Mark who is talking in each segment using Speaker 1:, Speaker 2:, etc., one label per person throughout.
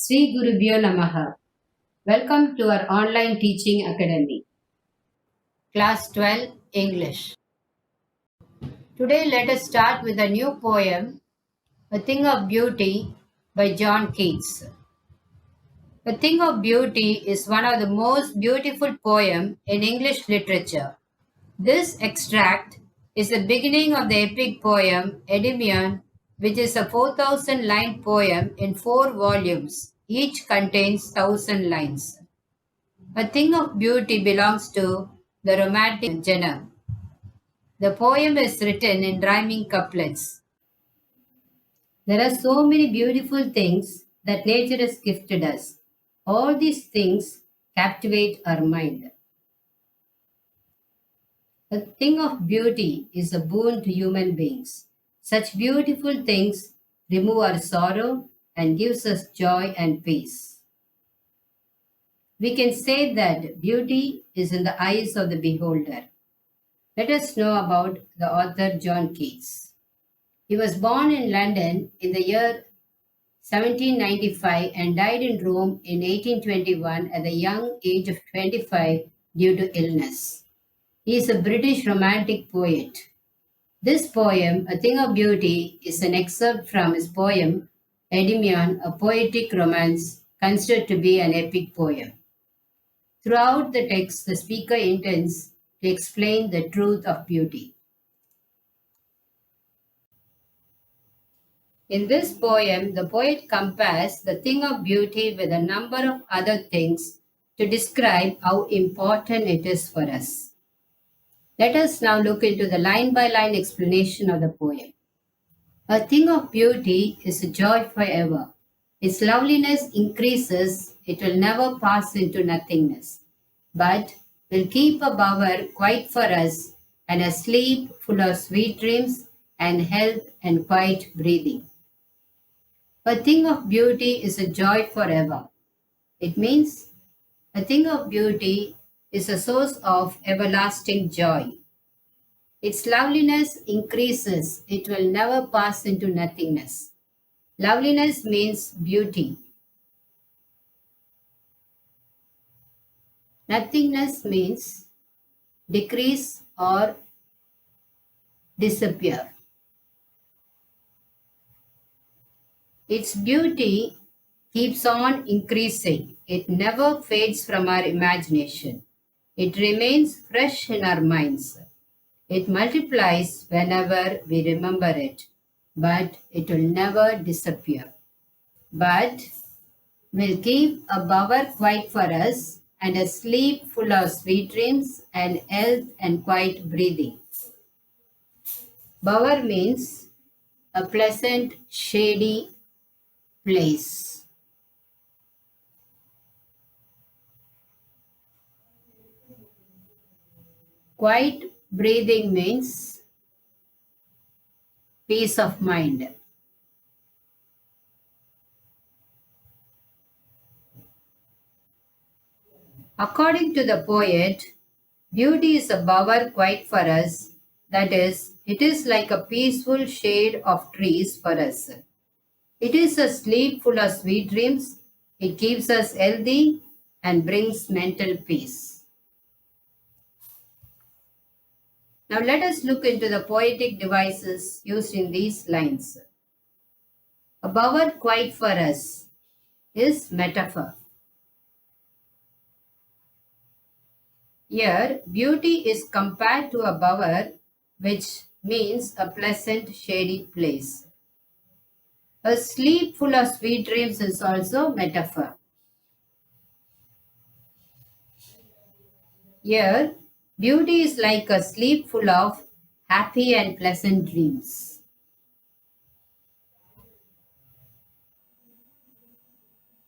Speaker 1: Sri Gurubhyo Namaha. Welcome to our online teaching academy. Class 12 English. Today let us start with a new poem, A Thing of Beauty by John Keats. A Thing of Beauty is one of the most beautiful poems in English literature. This extract is the beginning of the epic poem Endymion, which is a 4,000-line poem in 4 volumes. Each contains 1,000 lines. A Thing of Beauty belongs to the romantic genre. The poem is written in rhyming couplets. There are so many beautiful things that nature has gifted us. All these things captivate our mind. A thing of beauty is a boon to human beings. Such beautiful things remove our sorrow and gives us joy and peace. We can say that beauty is in the eyes of the beholder. Let us know about the author John Keats. He was born in London in the year 1795 and died in Rome in 1821 at the young age of 25 due to illness. He is a British romantic poet. This poem, A Thing of Beauty, is an excerpt from his poem Endymion, a poetic romance considered to be an epic poem. Throughout the text, the speaker intends to explain the truth of beauty. In this poem, the poet compares the thing of beauty with a number of other things to describe how important it is for us. Let us now look into the line-by-line explanation of the poem. A thing of beauty is a joy forever. Its loveliness increases, it will never pass into nothingness, but will keep a bower quiet for us and a sleep full of sweet dreams and health and quiet breathing. A thing of beauty is a joy forever. It means a thing of beauty is a source of everlasting joy. Its loveliness increases, it will never pass into nothingness. Loveliness means beauty. Nothingness means decrease or disappear. Its beauty keeps on increasing. It never fades from our imagination. It remains fresh in our minds. It multiplies whenever we remember it, but it will never disappear. But will keep a bower quiet for us and a sleep full of sweet dreams and health and quiet breathing. Bower means a pleasant, shady place. Quiet breathing means peace of mind. According to the poet, beauty is a bower quiet for us, that is, it is like a peaceful shade of trees for us. It is a sleep full of sweet dreams, it keeps us healthy and brings mental peace. Now let us look into the poetic devices used in these lines. A bower quiet for us is metaphor. Here, beauty is compared to a bower, which means a pleasant, shady place. A sleep full of sweet dreams is also metaphor. Here, beauty is like a sleep full of happy and pleasant dreams.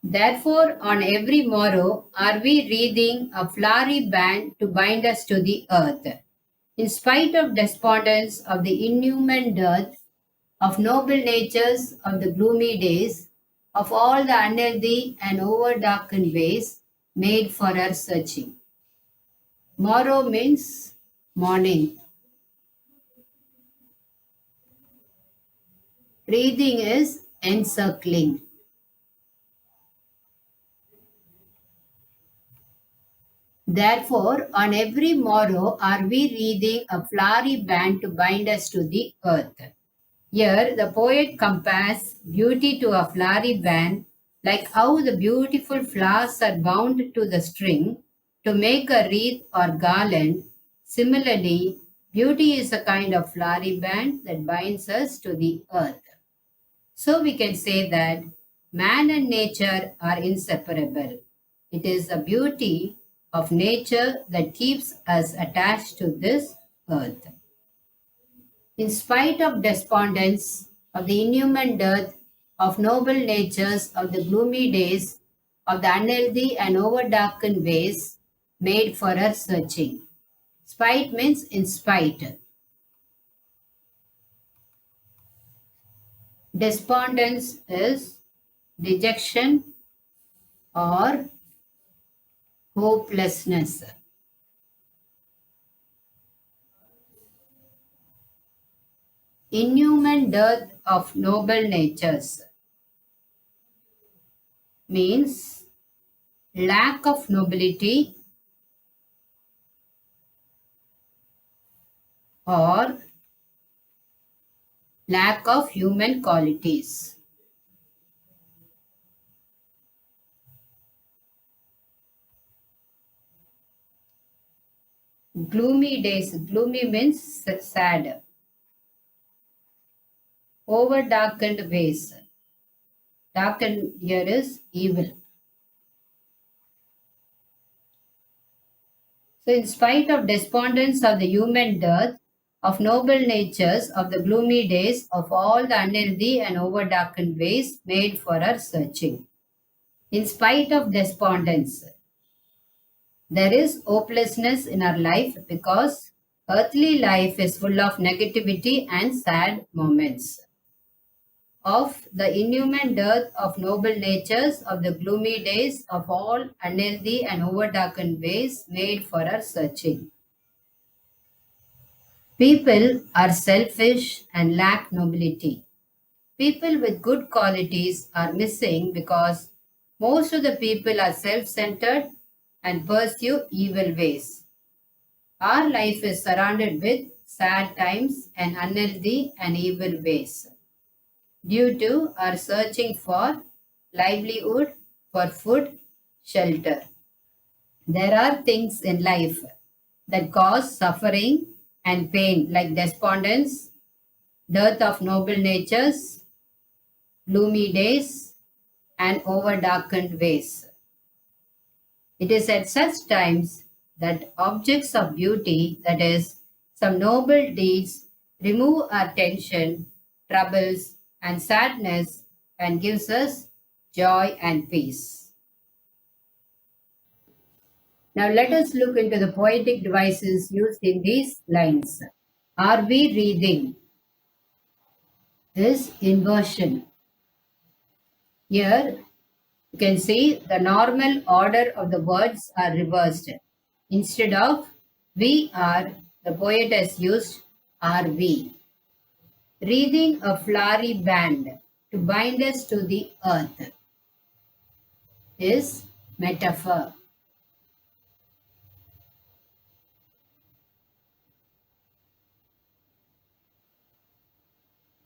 Speaker 1: Therefore, on every morrow are we wreathing a flowery band to bind us to the earth. In spite of despondence, of the inhuman dearth, of noble natures, of the gloomy days, of all the unhealthy and over-darkened ways made for our searching. Morrow means morning. Breathing is encircling. Therefore, on every morrow are we wreathing a flowery band to bind us to the earth. Here, the poet compares beauty to a flowery band, like how the beautiful flowers are bound to the string to make a wreath or garland. Similarly, beauty is a kind of flowery band that binds us to the earth. So we can say that man and nature are inseparable. It is the beauty of nature that keeps us attached to this earth. In spite of despondence, of the inhuman dearth, of noble natures, of the gloomy days, of the unhealthy and overdarkened ways made for our searching. Spite means in spite. Despondence is dejection or hopelessness. Inhuman dearth of noble natures means lack of nobility or lack of human qualities. Gloomy days. Gloomy means sad. Over darkened ways. Darkened here is evil. So, in spite of despondence of the human dearth, of noble natures, of the gloomy days, of all the unhealthy and over darkened ways made for our searching. In spite of despondence, there is hopelessness in our life because earthly life is full of negativity and sad moments. Of the inhuman dearth of noble natures, of the gloomy days, of all unhealthy and overdarkened ways made for our searching. People are selfish and lack nobility. People with good qualities are missing because most of the people are self centered and pursue evil ways. Our life is surrounded with sad times and unhealthy and evil ways due to our searching for livelihood, for food, shelter. There are things in life that cause suffering and pain like despondence, dearth of noble natures, gloomy days, and over darkened ways. It is at such times that objects of beauty, that is, some noble deeds, remove our tension, troubles, and sadness and gives us joy and peace. Now let us look into the poetic devices used in these lines. Are we reading? Is inversion. Here you can see the normal order of the words are reversed. Instead of we are, the poet has used are we. Wreathing a flowery band to bind us to the earth is metaphor.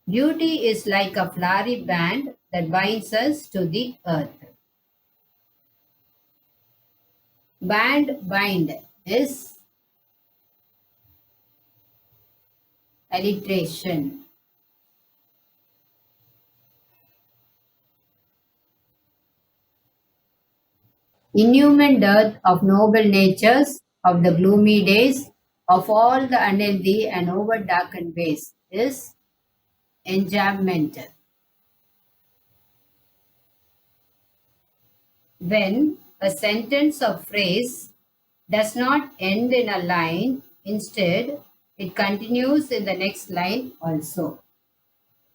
Speaker 1: Beauty is like a flowery band that binds us to the earth. Band bind is alliteration. Inhuman dearth of noble natures, of the gloomy days, of all the unhealthy and over darkened ways is enjambment. When a sentence or phrase does not end in a line, instead it continues in the next line also,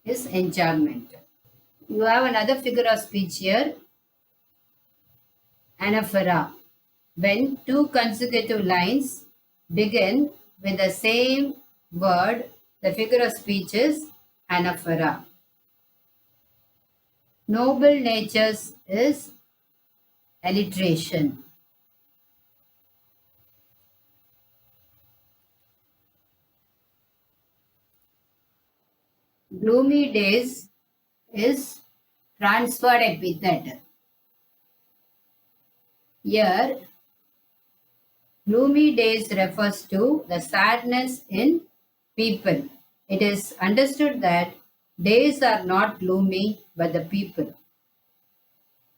Speaker 1: is enjambment. You have another figure of speech here, anaphora. When two consecutive lines begin with the same word, the figure of speech is anaphora. Noble natures is alliteration. Gloomy days is transferred epithet. Here, gloomy days refers to the sadness in people. It is understood that days are not gloomy but the people.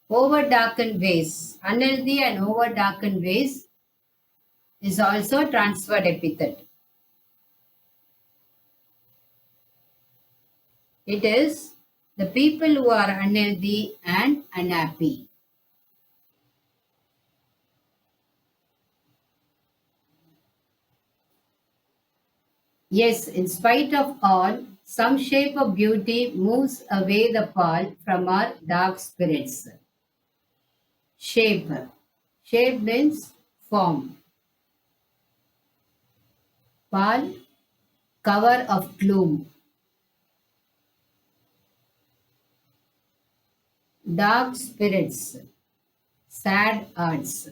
Speaker 1: Over-darkened ways. Unhealthy and over-darkened ways is also transferred epithet. It is the people who are unhealthy and unhappy. Yes, in spite of all, some shape of beauty moves away the pall from our dark spirits. Shape. Shape means form. Pall, cover of gloom. Dark spirits, sad arts.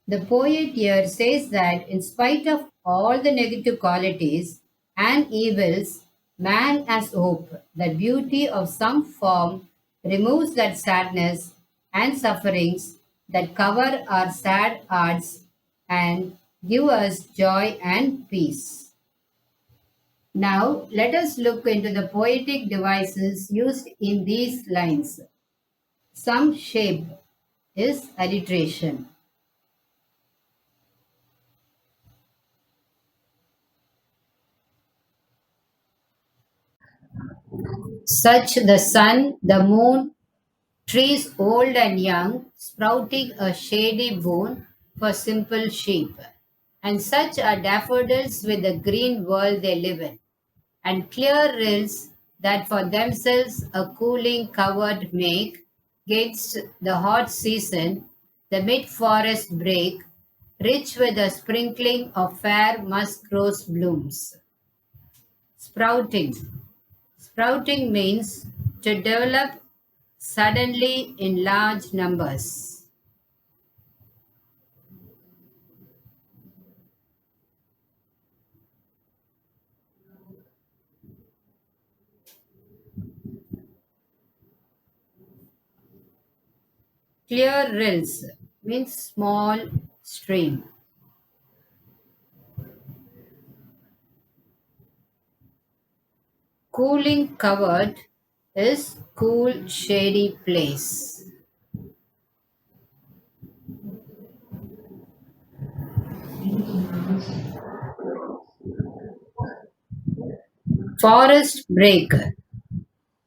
Speaker 1: The poet here says that in spite of all the negative qualities and evils, man has hope that beauty of some form removes that sadness and sufferings that cover our sad hearts and give us joy and peace. Now, let us look into the poetic devices used in these lines. Some shape is alliteration. Such the sun, the moon, trees old and young, sprouting a shady boon for simple sheep. And such are daffodils with the green world they live in, and clear rills that for themselves a cooling covert make, gainst the hot season, the mid forest break, rich with a sprinkling of fair musk rose blooms. Sprouting. Sprouting means to develop suddenly in large numbers. Clear rills means small stream. Cooling covered is cool shady place. Forest break.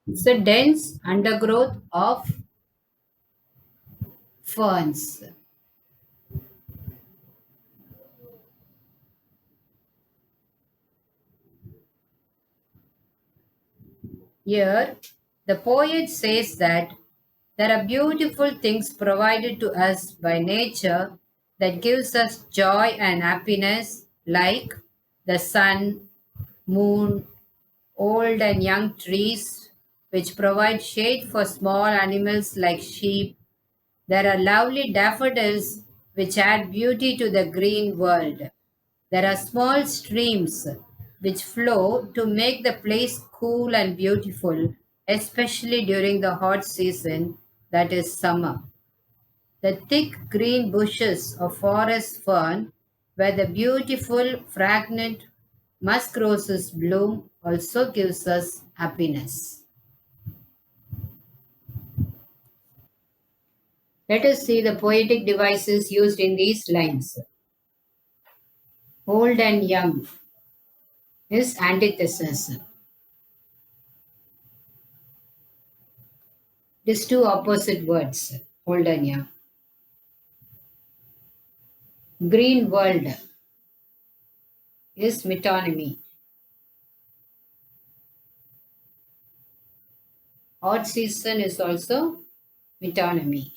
Speaker 1: It's a dense undergrowth of ferns. Here, the poet says that there are beautiful things provided to us by nature that gives us joy and happiness, like the sun, moon, old and young trees, which provide shade for small animals like sheep. There are lovely daffodils, which add beauty to the green world. There are small streams which flow to make the place cool and beautiful, especially during the hot season, that is summer. The thick green bushes of forest fern, where the beautiful fragrant musk roses bloom, also gives us happiness. Let us see the poetic devices used in these lines. Old and young is antithesis. These two opposite words, old and young. Green world is metonymy. Hot season is also metonymy.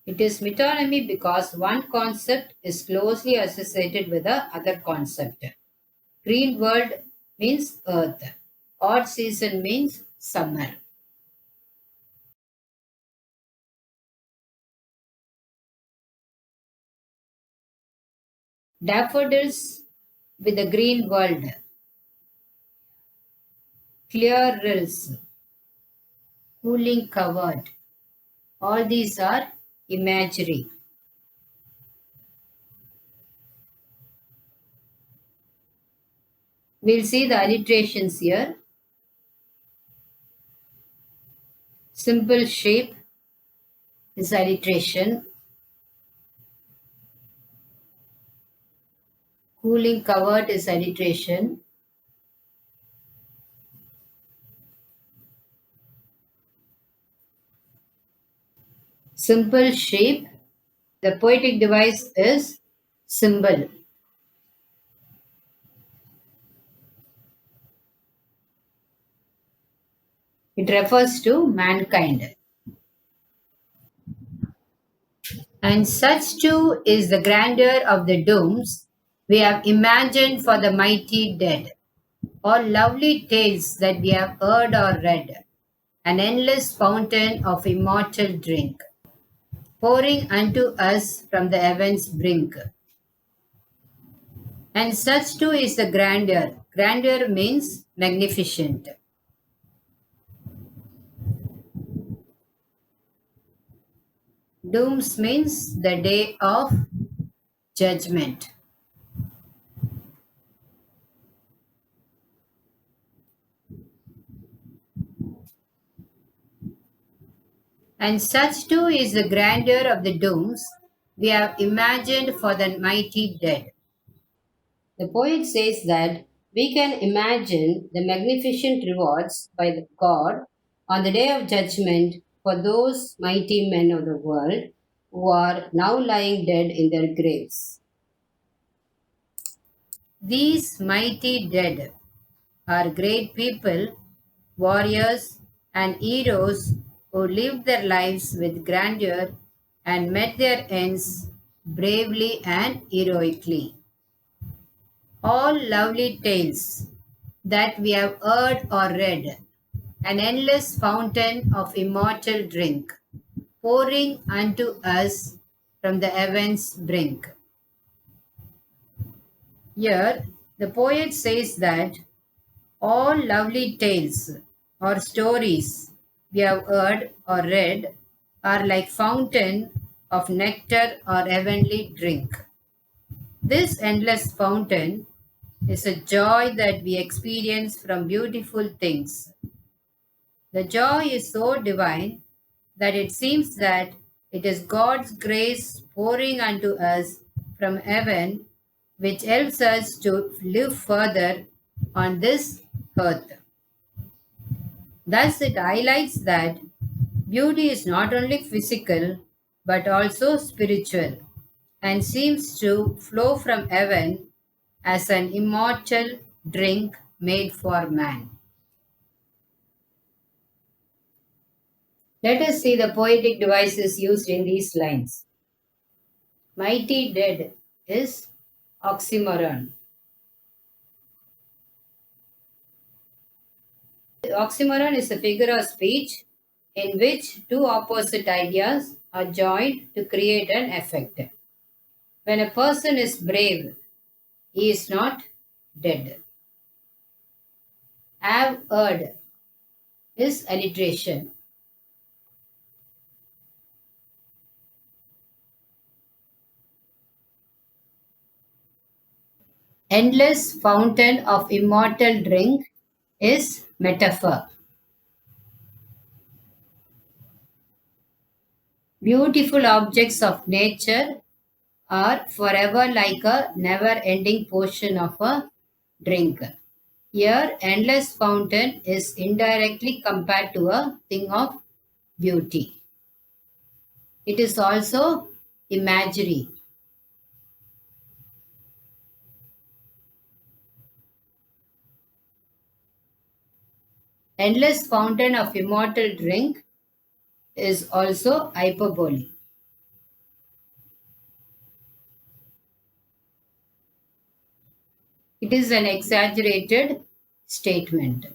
Speaker 1: It is metonymy because one concept is closely associated with the other concept. Green world means earth. Hot season means summer. Daffodils with a green world, clear rills, cooling covered. All these are imagery. We'll see the alliterations here. Simple shape is alliteration. Cooling covered is alliteration. Simple shape. The poetic device is symbol. It refers to mankind. And such too is the grandeur of the dooms we have imagined for the mighty dead. All lovely tales that we have heard or read, an endless fountain of immortal drink, pouring unto us from the heavens' brink. And such too is the grandeur. Grandeur means magnificent. Dooms means the day of judgment. And such too is the grandeur of the dooms we have imagined for the mighty dead. The poet says that we can imagine the magnificent rewards by the God on the day of judgment for those mighty men of the world who are now lying dead in their graves. These mighty dead are great people, warriors, and heroes who lived their lives with grandeur and met their ends bravely and heroically. All lovely tales that we have heard or read, an endless fountain of immortal drink, pouring unto us from the heavens' brink. Here, the poet says that all lovely tales or stories we have heard or read are like fountain of nectar or heavenly drink. This endless fountain is a joy that we experience from beautiful things. The joy is so divine that it seems that it is God's grace pouring unto us from heaven, which helps us to live further on this earth. Thus, it highlights that beauty is not only physical but also spiritual and seems to flow from heaven as an immortal drink made for man. Let us see the poetic devices used in these lines. Mighty dead is oxymoron. Oxymoron is a figure of speech in which two opposite ideas are joined to create an effect. When a person is brave, he is not dead. Have heard is alliteration. Endless fountain of immortal drink is metaphor. Beautiful objects of nature are forever like a never ending portion of a drink. Here, endless fountain is indirectly compared to a thing of beauty. It is also imagery. Endless fountain of immortal drink is also hyperbole. It is an exaggerated statement.